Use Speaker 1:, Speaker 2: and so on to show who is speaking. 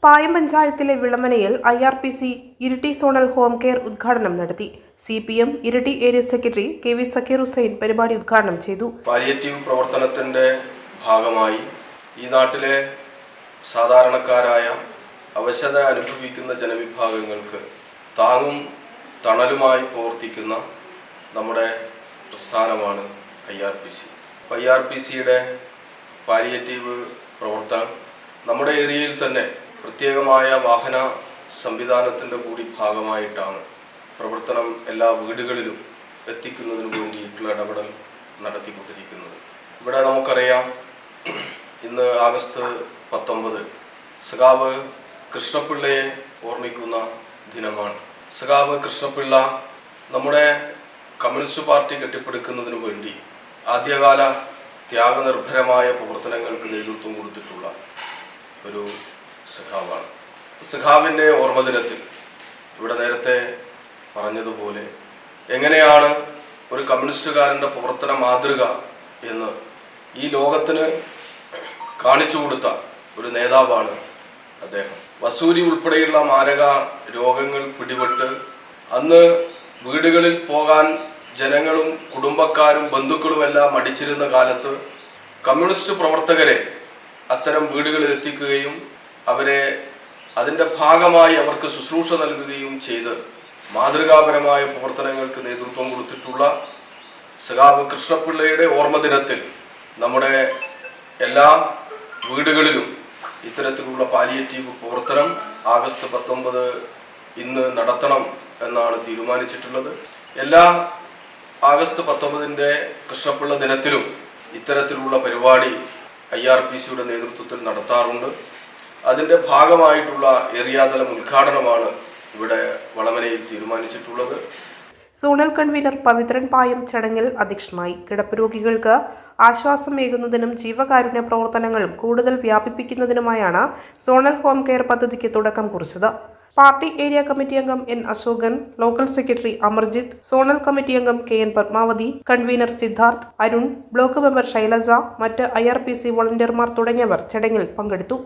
Speaker 1: പായം പഞ്ചായത്തിലെ വിളമനയിൽ IRPC Iritty zonal home care ഉദ്ഘാടനം നടത്തി. CPM Iritty area secretary KV Zakir Hussain പരിപാടി ഉദ്ഘാടനം ചെയ്തു.
Speaker 2: പാലിയേറ്റീവ് പ്രവർത്തനത്തിന്റെ ഭാഗമായി ഈ നാട്ടിലെ സാധാരണക്കാരായ അവശത അനുഭവിക്കുന്ന ജനവിഭാഗങ്ങൾക്ക് താങ്ങും തണലുമായി പ്രവർത്തിക്കുന്ന നമ്മുടെ പ്രസ്ഥാനമാണ് IRPC. IRPCയുടെ പാലിയേറ്റീവ് പ്രവർത്തനം നമ്മുടെ ഏരിയയിൽ തന്നെ പ്രത്യേകമായ വാഹന സംവിധാനത്തിൻ്റെ കൂടി ഭാഗമായിട്ടാണ് പ്രവർത്തനം എല്ലാ വീടുകളിലും എത്തിക്കുന്നതിന് വേണ്ടിയിട്ടുള്ള ഇടപെടൽ നടത്തിക്കൊണ്ടിരിക്കുന്നത്. ഇവിടെ നമുക്കറിയാം, ഇന്ന് ആഗസ്റ്റ് 19 സഖാവ് കൃഷ്ണപിള്ളയെ ഓർമ്മിക്കുന്ന ദിനമാണ്. സഖാവ് കൃഷ്ണപിള്ള നമ്മുടെ കമ്മ്യൂണിസ്റ്റ് പാർട്ടി കെട്ടിപ്പടുക്കുന്നതിന് വേണ്ടി ആദ്യകാല ത്യാഗനിർഭരമായ പ്രവർത്തനങ്ങൾക്ക് നേതൃത്വം കൊടുത്തിട്ടുള്ള ഒരു സഖാവാണ്. സഖാവിൻ്റെ ഓർമ്മദിനത്തിൽ ഇവിടെ നേരത്തെ പറഞ്ഞതുപോലെ എങ്ങനെയാണ് ഒരു കമ്മ്യൂണിസ്റ്റുകാരൻ്റെ പ്രവർത്തന മാതൃക എന്ന് ഈ ലോകത്തിന് കാണിച്ചു കൊടുത്ത ഒരു നേതാവാണ് അദ്ദേഹം. വസൂരി ഉൾപ്പെടെയുള്ള മാരക രോഗങ്ങൾ പിടിപെട്ട് അന്ന് വീടുകളിൽ പോകാൻ ജനങ്ങളും കുടുംബക്കാരും ബന്ധുക്കളുമെല്ലാം മടിച്ചിരുന്ന കാലത്ത് കമ്മ്യൂണിസ്റ്റ് പ്രവർത്തകരെ അത്തരം വീടുകളിൽ എത്തിക്കുകയും അവരെ അതിൻ്റെ ഭാഗമായി അവർക്ക് ശുശ്രൂഷ നൽകുകയും ചെയ്ത് മാതൃകാപരമായ പ്രവർത്തനങ്ങൾക്ക് നേതൃത്വം കൊടുത്തിട്ടുള്ള സഖാവ് കൃഷ്ണപിള്ളയുടെ ഓർമ്മദിനത്തിൽ നമ്മുടെ എല്ലാ വീടുകളിലും ഇത്തരത്തിലുള്ള പാലിയേറ്റീവ് പ്രവർത്തനം ആഗസ്റ്റ് 19 ഇന്ന് നടത്തണം എന്നാണ് തീരുമാനിച്ചിട്ടുള്ളത്. എല്ലാ ആഗസ്റ്റ് 19 കൃഷ്ണപിള്ള ദിനത്തിലും ഇത്തരത്തിലുള്ള പരിപാടി IRPCയുടെ നേതൃത്വത്തിൽ നടത്താറുണ്ട്. അതിൻ്റെ ഭാഗമായിട്ടുള്ള ഏരിയാതലം ഉദ്ഘാടനമാണ് ഇവിടെ വളമനയിൽ തീരുമാനിച്ചിട്ടുള്ളത്.
Speaker 1: സോണൽ കൺവീനർ പവിത്രൻ പായം ചടങ്ങിൽ അധ്യക്ഷനായി. കിടപ്പ് രോഗികൾക്ക് ആശ്വാസമേകുന്നതിനും ജീവകാരുണ്യ പ്രവർത്തനങ്ങളും കൂടുതൽ വ്യാപിപ്പിക്കുന്നതിനുമായാണ് സോണൽ ഹോം കെയർ പദ്ധതിക്ക് തുടക്കം കുറിച്ചത്. പാർട്ടി ഏരിയ കമ്മിറ്റി അംഗം N. Ashokan, local secretary Amarjith, zonal committee അംഗം KN Padmavathi, convener Siddharth, Arun, block member Shailaja, മറ്റ് IRPC വോളണ്ടിയർമാർ തുടങ്ങിയവർ ചടങ്ങിൽ പങ്കെടുത്തു.